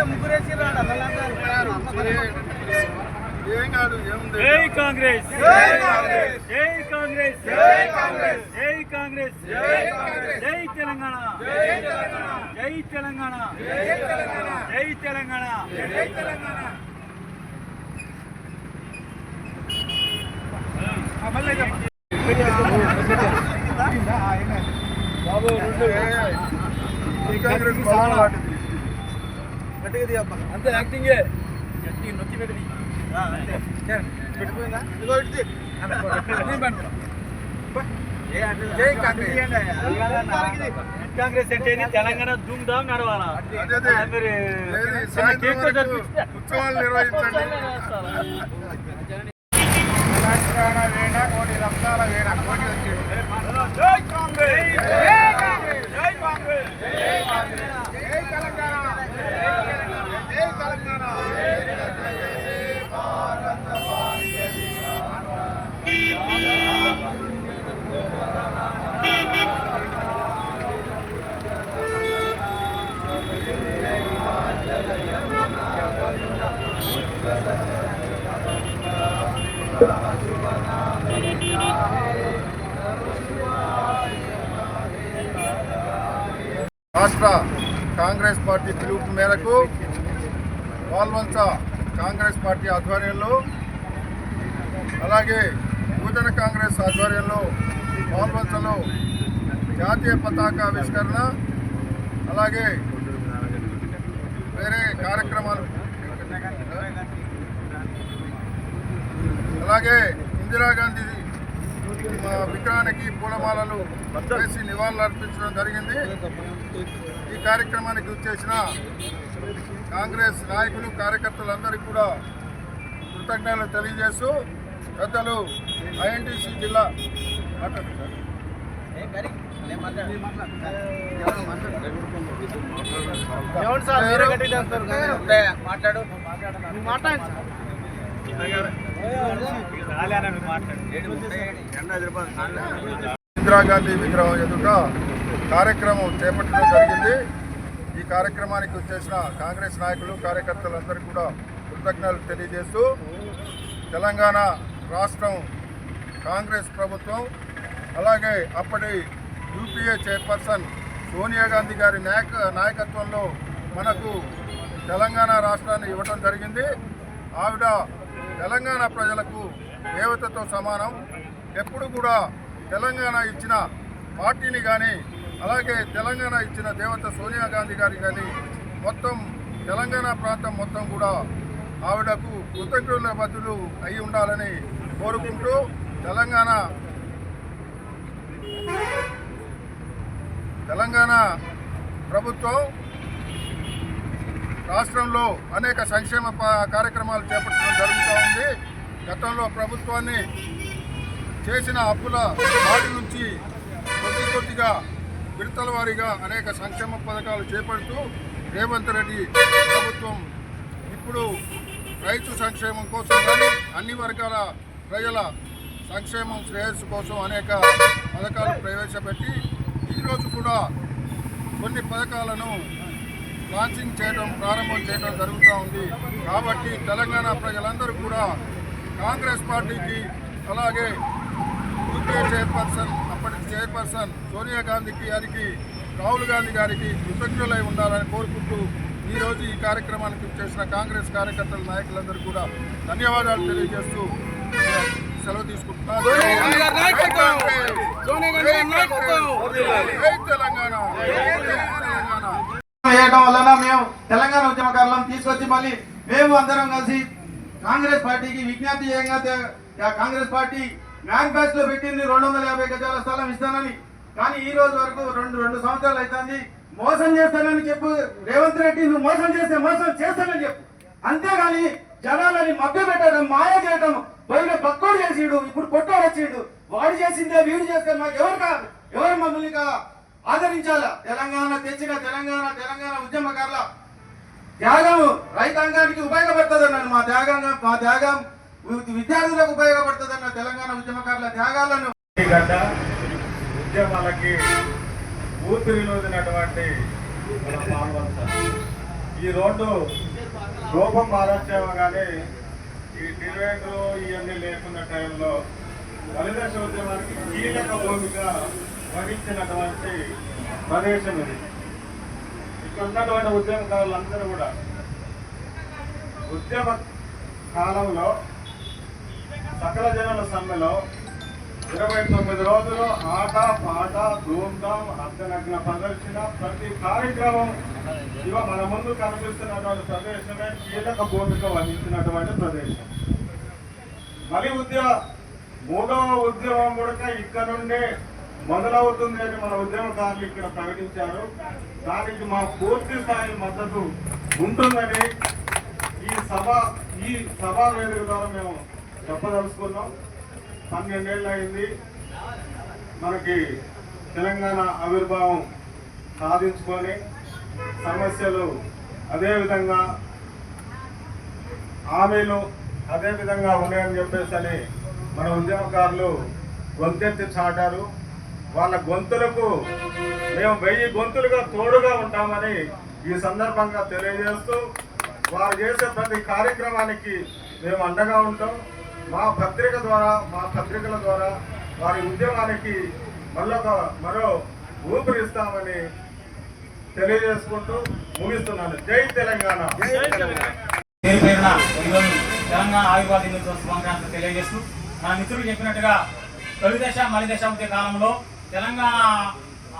ముగ్గురేసి జై కాంగ్రెస్ జై కాంగ్రెస్ జై కాంగ్రెస్ జై కాంగ్రెస్ జై కాంగ్రెస్ జై తెలంగాణ జై తెలంగాణ జై తెలంగాణ జై తెలంగాణ బాబు కాంగ్రెస్ అంతే యాక్టింగే నొక్కి పెట్టి కాంగ్రెస్ అంటే తెలంగాణ ధూమ్ ధామ్ నడవాలా ఉత్సవాలు నిర్వహించండి. తెలంగాణ వేణ కోటి రక్తాల వేణ కోటి వచ్చింది. జై కాంగ్రెస్ జై కాంగ్రెస్ జై కాంగ్రెస్ జై కాంగ్రెస్ జై తెలంగాణ జై తెలంగాణ రాష్ట్ర కాంగ్రెస్ పార్టీ పిలుపు మేరకు పాల్వంచ కాంగ్రెస్ పార్టీ ఆధ్వర్యంలో అలాగే యువజన కాంగ్రెస్ ఆధ్వర్యంలో పాల్వంచలో జాతీయ పతాక ఆవిష్కరణ అలాగే వేరే కార్యక్రమాలు అలాగే ఇందిరాగాంధీ విగ్రహానికి పూలమాలలు వేసి నివాళులు అర్పించడం జరిగింది. ఈ కార్యక్రమానికి వచ్చేసిన కాంగ్రెస్ నాయకులు కార్యకర్తలందరికీ కూడా కృతజ్ఞతలు తెలియజేస్తూ పెద్దలు ఐఎన్టీసీ జిల్లా ఇందిరాగాంధీ విగ్రహం ఎదుట కార్యక్రమం చేపట్టడం జరిగింది. ఈ కార్యక్రమానికి వచ్చేసిన కాంగ్రెస్ నాయకులు కార్యకర్తలందరికీ కూడా కృతజ్ఞతలు తెలియజేస్తూ తెలంగాణ రాష్ట్రం కాంగ్రెస్ ప్రభుత్వం అలాగే అప్పటి యూపీఏ చైర్పర్సన్ సోనియా గాంధీ గారి నాయకత్వంలో మనకు తెలంగాణ రాష్ట్రాన్ని ఇవ్వడం జరిగింది. ఆవిడ తెలంగాణ ప్రజలకు దేవతతో సమానం. ఎప్పుడు కూడా తెలంగాణ ఇచ్చిన పార్టీని కానీ అలాగే తెలంగాణ ఇచ్చిన దేవత సోనియా గాంధీ గారి కానీ మొత్తం తెలంగాణ ప్రాంతం మొత్తం కూడా ఆవిడకు కృతజ్ఞతల బదులు అయి ఉండాలని కోరుకుంటూ తెలంగాణ ప్రభుత్వం రాష్ట్రంలో అనేక సంక్షేమ కార్యక్రమాలు చేపట్టడం జరుగుతూ ఉంది. గతంలో ప్రభుత్వాన్ని చేసిన అప్పుల వాటి నుంచి కొద్దిగా విడతల వారీగా అనేక సంక్షేమ పథకాలు చేపడుతూ రేవంత్ రెడ్డి ప్రభుత్వం ఇప్పుడు రైతు సంక్షేమం కోసం కానీ అన్ని వర్గాల ప్రజల సంక్షేమం శ్రేయస్సు కోసం అనేక పథకాలు ప్రవేశపెట్టి ఈరోజు కూడా కొన్ని పథకాలను లాంచింగ్ చేయడం ప్రారంభం చేయడం జరుగుతూ ఉంది. కాబట్టి తెలంగాణ ప్రజలందరూ కూడా కాంగ్రెస్ పార్టీకి అలాగే యూపీఏ చైర్పర్సన్ అప్పటి చైర్పర్సన్ సోనియా గాంధీ రాహుల్ గాంధీ గారికి కృతజ్ఞులై ఉండాలని కోరుకుంటూ ఈరోజు ఈ కార్యక్రమానికి చేసిన కాంగ్రెస్ కార్యకర్తల నాయకులందరూ కూడా ధన్యవాదాలు తెలియజేస్తూ సెలవు తీసుకుంటున్నారు. వేయడం వలన మేము తెలంగాణ ఉద్యమకారులను తీసుకొచ్చి మళ్ళీ మేము అందరం కలిసి కాంగ్రెస్ పార్టీకి విజ్ఞప్తి చేయంగా కాంగ్రెస్ పార్టీ మేనిఫెస్టోలో పెట్టింది 250 గజాల స్థలం ఇస్తానని. కానీ ఈ రోజు వరకు రెండు సంవత్సరాలు అవుతుంది. మోసం చేస్తానని చెప్పు రేవంత్ రెడ్డి, నువ్వు మోసం చేస్తే మోసం చేస్తానని చెప్పు, అంతేగాని జనాలని మభ్య పెట్టడం మాయ చేయడం పోయిన పక్కోడు చేసిండు, ఇప్పుడు కొట్టోడు వచ్చిండు, వాడు చేసిందే వీడు చేస్తే మాకు ఎవరు మమ్మల్ని ఆదరించాలా? తెలంగాణ తెచ్చిన తెలంగాణ ఉద్యమకారుల త్యాగం రైతాంగానికి ఉపయోగపడుతుందన్నాను. మా త్యాగం విద్యార్థులకు ఉపయోగపడుతుందన్న తెలంగాణ ఉద్యమకారుల త్యాగాలను ఉద్యమాలకి ఊపిరిలోదినటువంటి మన పాల్వంచ ఈ రోడ్డు రూపం మారొచ్చేమో కానీ ఈ డివైడర్ ఇవన్నీ లేకున్న టైంలో మలిదశ ఉద్యమానికి కీలక భూమిక వహించినటువంటి ప్రదేశం ఇది. ఇక్కడ ఉన్నటువంటి ఉద్యమకారులందరూ కూడా ఉద్యమ కాలంలో సకల జనుల సమ్మెలో 29 రోజులు ఆట పాట ధూమ్ధాం అర్ధనగ్న ప్రదర్శన ప్రతి కార్యక్రమం ఇవ మన ముందు కనిపిస్తున్నటువంటి ప్రదేశమే కీలక భూమిక వహించినటువంటి ప్రదేశం. మరి మూడవ ఉద్యమం కూడా ఇక్కడ నుండే మొదలవుతుంది అని మన ఉద్యమకారులు ఇక్కడ ప్రకటించారు. దానికి మా పూర్తి స్థాయి మద్దతు ఉంటుందని ఈ సభా వేదిక ద్వారా మేము చెప్పదలుచుకున్నాం. 12 ఏళ్ళు అయింది మనకి తెలంగాణ ఆవిర్భావం సాధించుకొని సమస్యలు అదేవిధంగా హామీలు అదేవిధంగా ఉన్నాయని చెప్పేసి అని మన ఉద్యమకారులు గొంతెత్తి చాటారు. వాళ్ళ గొంతులకు మేము 1000 గొంతులుగా తోడుగా ఉంటామని ఈ సందర్భంగా తెలియజేస్తూ వారు చేసే ప్రతి కార్యక్రమానికి మేము అండగా ఉంటాం. మా పత్రికల ద్వారా వారి ఉద్యమానికి మరో ఊపిరిస్తామని తెలియజేసుకుంటూ ముగిస్తున్నాను. జై తెలంగాణ. తెలంగాణ ఆవిర్భావ దినోత్సవ శుభాకాంక్షలు తెలియజేస్తూ మన మిత్రులు చెప్పినట్టుగా తొలిదశ మలిదశ ఉద్యమ కాలంలో తెలంగాణ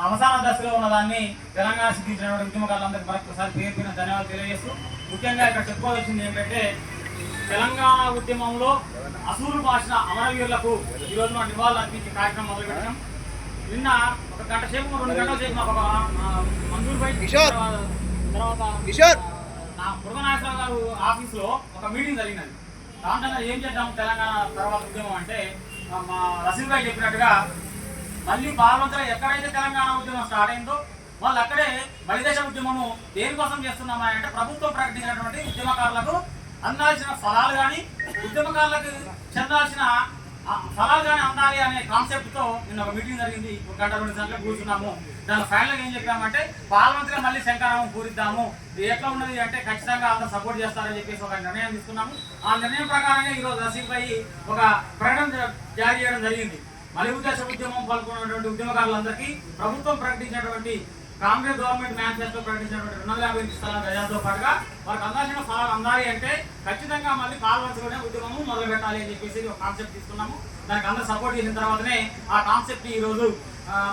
అవసాన దశలో ఉన్నదాన్ని తెలంగాణ సిద్ధించినటువంటి ఉద్యమకారులందరికీ మరొకసారి పేరు పైన ధన్యవాదాలు తెలియజేస్తూ ముఖ్యంగా ఇక్కడ చెప్పుకోవాల్సింది ఏంటంటే తెలంగాణ ఉద్యమంలో అసూలు భాషన అమరవీరులకు ఈరోజు మనం నివాళులు అర్పించే కార్యక్రమం మొదలుపెట్టాం. నిన్న ఒక గంట సేపు 2 గంటల సేపు మాకు ఒక మంజూరుపై తర్వాత నా మురుగనాయకరావు గారు ఆఫీస్లో ఒక మీటింగ్ జరిగినది. దాంట్లో ఏం చేద్దాం తెలంగాణ తర్వాత ఉద్యమం అంటే మా రసీద్ భాయ్ చెప్పినట్టుగా మళ్ళీ పార్లమెంట్లో ఎక్కడైతే తెలంగాణ ఉద్యమం స్టార్ట్ అయిందో వాళ్ళు అక్కడే మలిదశ ఉద్యమము దేనికోసం చేస్తున్నామా అంటే ప్రభుత్వం ప్రకటించినటువంటి ఉద్యమకారులకు అందాల్సిన ఫలాలు కానీ ఉద్యమకారులకు చెందాల్సిన ఫలాలు కానీ అందాలి అనే కాన్సెప్ట్తో నిన్న ఒక మీటింగ్ జరిగింది. 1 గంట 2 గంటలకు కూర్చున్నాము. దాని ఫైనల్గా ఏం చెప్పామంటే పార్లమెంట్లో మళ్ళీ శంకరామం పూరిద్దాము. ఇది ఎట్లా ఉన్నది అంటే ఖచ్చితంగా అందరూ సపోర్ట్ చేస్తారని చెప్పేసి ఒక నిర్ణయం తీసుకున్నాము. ఆ నిర్ణయం ప్రకారంగా ఈరోజు రసీద్ భాయ్ ఒక ప్రకటన జారీ చేయడం జరిగింది. మలిదశ ఉద్యమం పాల్గొన్నటువంటి ఉద్యమకారులందరికీ ప్రభుత్వం ప్రకటించినటువంటి కాంగ్రెస్ గవర్నమెంట్ మేనిఫెస్టో ప్రకటించినటువంటి 250 స్థలాల గజాలతో పాటుగా వారికి అందాల్సిన ఫలాలు అందాలి అంటే ఖచ్చితంగా మళ్ళీ పాల్వంచలోనే ఉద్యమము మొదలు పెట్టాలి అని చెప్పేసి ఒక కాన్సెప్ట్ తీసుకున్నాము. దానికి అందరూ సపోర్ట్ చేసిన తర్వాతనే ఆ కాన్సెప్ట్ ఈరోజు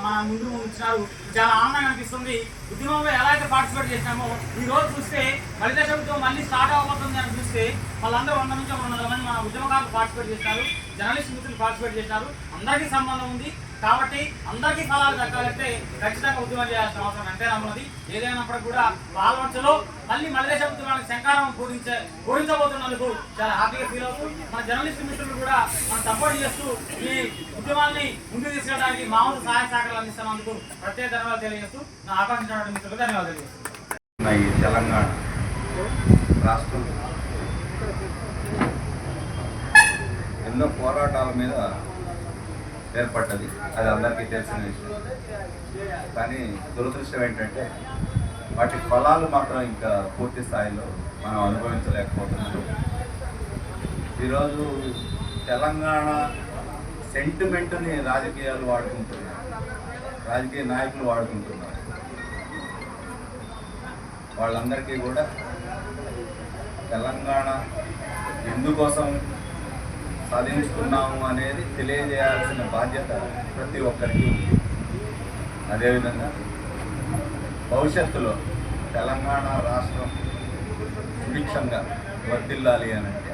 మన ముందు ఉంచినారు. చాలా ఆనందంగా అనిపిస్తుంది. ఉద్యమంలో ఎలా అయితే పార్టిసిపేట్ చేసినామో ఈ రోజు చూస్తే మలిదశ ఉద్యమం మళ్ళీ స్టార్ట్ అవ్వబోతుంది అని చూస్తే వాళ్ళందరూ 100 నుంచి 200 మంది మన ఉద్యమకారులు పార్టిసిపేట్ చేశారు. జర్నలిస్ట్ మిత్రులు పార్టిసిపేట్ చేశారు. అందరికీ సంబంధం ఉంది కాబట్టి అందరికీ ఫలాలు దక్కాలంటే ఖచ్చితంగా ఉద్యమం చేయాల్సిన అవసరం ఎంతైనా ఉన్నది. ఏదైనప్పటికీ కూడా పాల్వంచలో మళ్ళీ మలిదశ ఉద్యమానికి శంకారం పూరించబోతున్నందుకు చాలా హ్యాపీగా ఫీల్ అవుతూ మన జర్నలిస్ట్ మిత్రులు కూడా మనం సపోర్ట్ చేస్తూ ఈ ఉద్యమాన్ని ముందుకు తీసుకెళ్ళడానికి మా వంతు సహాయ సహకారాలు అందిస్తున్నందుకు ప్రత్యేక ధన్యవాదాలు తెలియజేస్తూ నా ఆకాంక్షించిన మిత్రులకు ధన్యవాదాలు తెలియజేస్తాను. ఈ తెలంగాణ రాష్ట్రం ఎన్నో పోరాటాల మీద ఏర్పడ్డది. అది అందరికీ తెలిసిన విషయం. కానీ దురదృష్టం ఏంటంటే వాటి ఫలాలు మాత్రం ఇంకా పూర్తి స్థాయిలో మనం అనుభవించలేకపోతున్నాం. ఈరోజు తెలంగాణ సెంటిమెంట్ని రాజకీయాలు వాడుకుంటున్నారు, రాజకీయ నాయకులు వాడుకుంటున్నారు. వాళ్ళందరికీ కూడా తెలంగాణ ఎందుకోసం సాధించుకున్నాము అనేది తెలియజేయాల్సిన బాధ్యత ప్రతి ఒక్కరికి ఉంది. అదేవిధంగా భవిష్యత్తులో తెలంగాణ రాష్ట్రం సుభిక్షంగా వర్ధిల్లాలి అని అంటే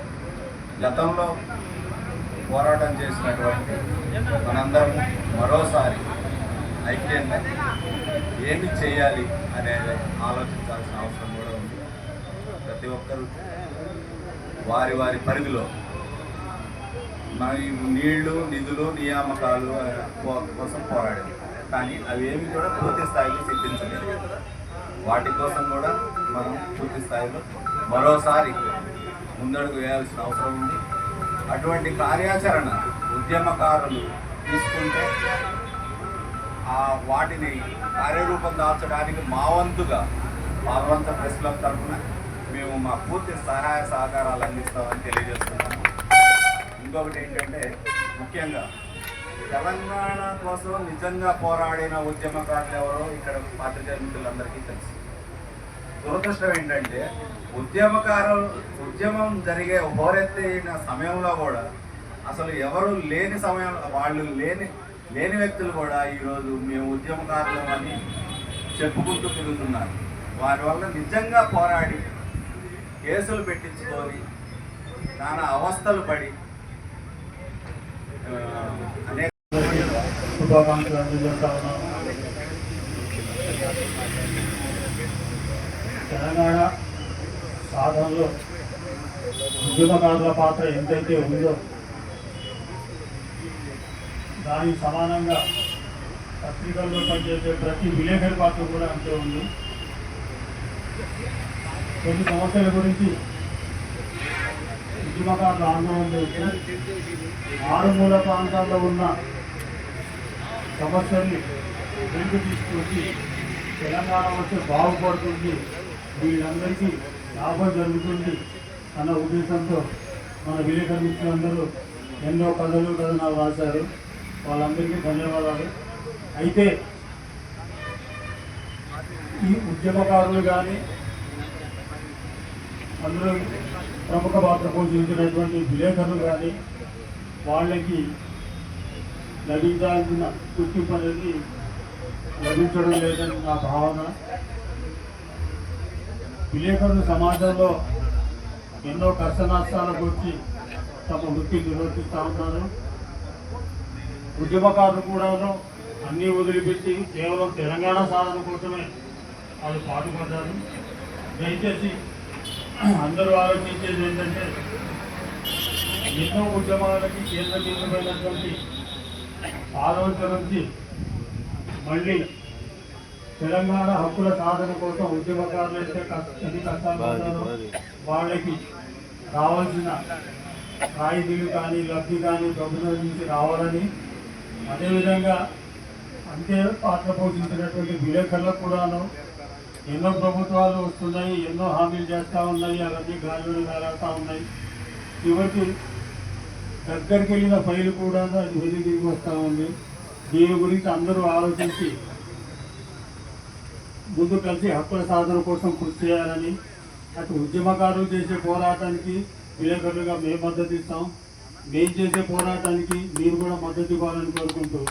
గతంలో పోరాటం చేసినటువంటి మనందరం మరోసారి ఐక్యంగా ఏమి చేయాలి అనేది ఆలోచించాల్సిన అవసరం కూడా ఉంది. ప్రతి ఒక్కరూ వారి వారి పరిధిలో నీళ్లు, నిధులు, నియామకాలు కోసం పోరాడారు. కానీ అవి ఏమి కూడా పూర్తి స్థాయిలో సిద్ధించలేదు. వాటి కోసం కూడా మనం పూర్తి స్థాయిలో మరోసారి ముందడుగు వేయాల్సిన అవసరం ఉంది. అటువంటి కార్యాచరణ ఉద్యమకారులు తీసుకుంటే వాటిని కార్యరూపం దాల్చడానికి మా వంతుగా పాల్వంత ప్రెస్ క్లబ్ తరఫున మేము మా పూర్తి సహాయ సహకారాలు అందిస్తామని తెలియజేస్తున్నాము. ఇంకొకటి ఏంటంటే ముఖ్యంగా తెలంగాణ కోసం నిజంగా పోరాడిన ఉద్యమకారులు ఎవరో ఇక్కడ పాత్రికేయ మిత్రులందరికీ తెలుసు. దురదృష్టం ఏంటంటే ఉద్యమం జరిగే హోరెత్తిన సమయంలో కూడా అసలు ఎవరు లేని సమయంలో వాళ్ళు లేని వ్యక్తులు కూడా ఈరోజు మేము ఉద్యమకారులు అని చెప్పుకుంటూ తిరుగుతున్నారు. వారి వల్ల నిజంగా పోరాడి కేసులు పెట్టించుకొని నానా అవస్థలు పడి అనేక శుభాకాంక్షలు అందజేస్తా ఉన్నాను. తెలంగాణ సాధనలో ఉద్యమకారుల పాత్ర ఎంతైతే ఉందో దానికి సమానంగా పత్రికల్లో పనిచేసే ప్రతి విలేకరి పాత్ర కూడా అంతే ఉంది. కొన్ని సమస్యల గురించి ఉద్యమకారుల ఆందోళన చేస్తూ మారుమూల ప్రాంతాల్లో ఉన్న సమస్యల్ని వెలుగు తీసుకొచ్చి తెలంగాణ వస్తే బాగుపడుతుంది, వీళ్ళందరికీ లాభం జరుగుతుంది అన్న ఉద్దేశంతో మన విలేకరు మిత్రులందరూ ఎన్నో కథనాలు రాశారు. వాళ్ళందరికీ ధన్యవాదాలు. అయితే ఈ ఉద్యమకారులు కానీ అందులో ప్రముఖ పాత్ర పోషించినటువంటి విలేకరులు కానీ వాళ్ళకి లభించాల్సిన గుర్తింపు అనేది లభించడం లేదని నా భావన. విలేకరులు సమాజంలో ఎన్నో కష్ట నష్టాల గురించి తమ వృత్తి నిర్వర్తిస్తూ ఉన్నారు. ఉద్యమకారులు కూడా అన్నీ వదిలిపెట్టి కేవలం తెలంగాణ సాధన కోసమే వాళ్ళు పాటుపడ్డారు. దయచేసి అందరూ ఆలోచించేది ఏంటంటే ఎన్నో ఉద్యమాలకి కేంద్ర కేంద్రమైనటువంటి ఆలోచన నుంచి మళ్ళీ తెలంగాణ హక్కుల సాధన కోసం ఉద్యమకారులు అయితే ఎన్ని కష్టాలు పడ్డారో వాళ్ళకి రావాల్సిన రాయితీలు కానీ లబ్ధి కానీ ప్రభుత్వం నుంచి రావాలని, అదేవిధంగా అంతే పాత్ర పోషించినటువంటి విలేకరులకు కూడాను ఎన్నో ప్రభుత్వాలు వస్తున్నాయి, ఎన్నో హామీలు చేస్తూ ఉన్నాయి, అవన్నీ గాలిలో వేలాడుతూ ఉన్నాయి. చివరికి దగ్గరికి వెళ్ళిన ఫైలు కూడా అది వెళ్లి తిరిగి వస్తూ ఉంది. దీని గురించి అందరూ ఆలోచించి ముందు కలిసి హక్కుల సాధన కోసం కృషి చేయాలని, అటు ఉద్యమకారులు చేసే పోరాటానికి విలేకరులుగా మేము మద్దతు ఇస్తాం, మేము చేసే పోరాటానికి మీరు కూడా మద్దతు ఇవ్వాలని కోరుకుంటూ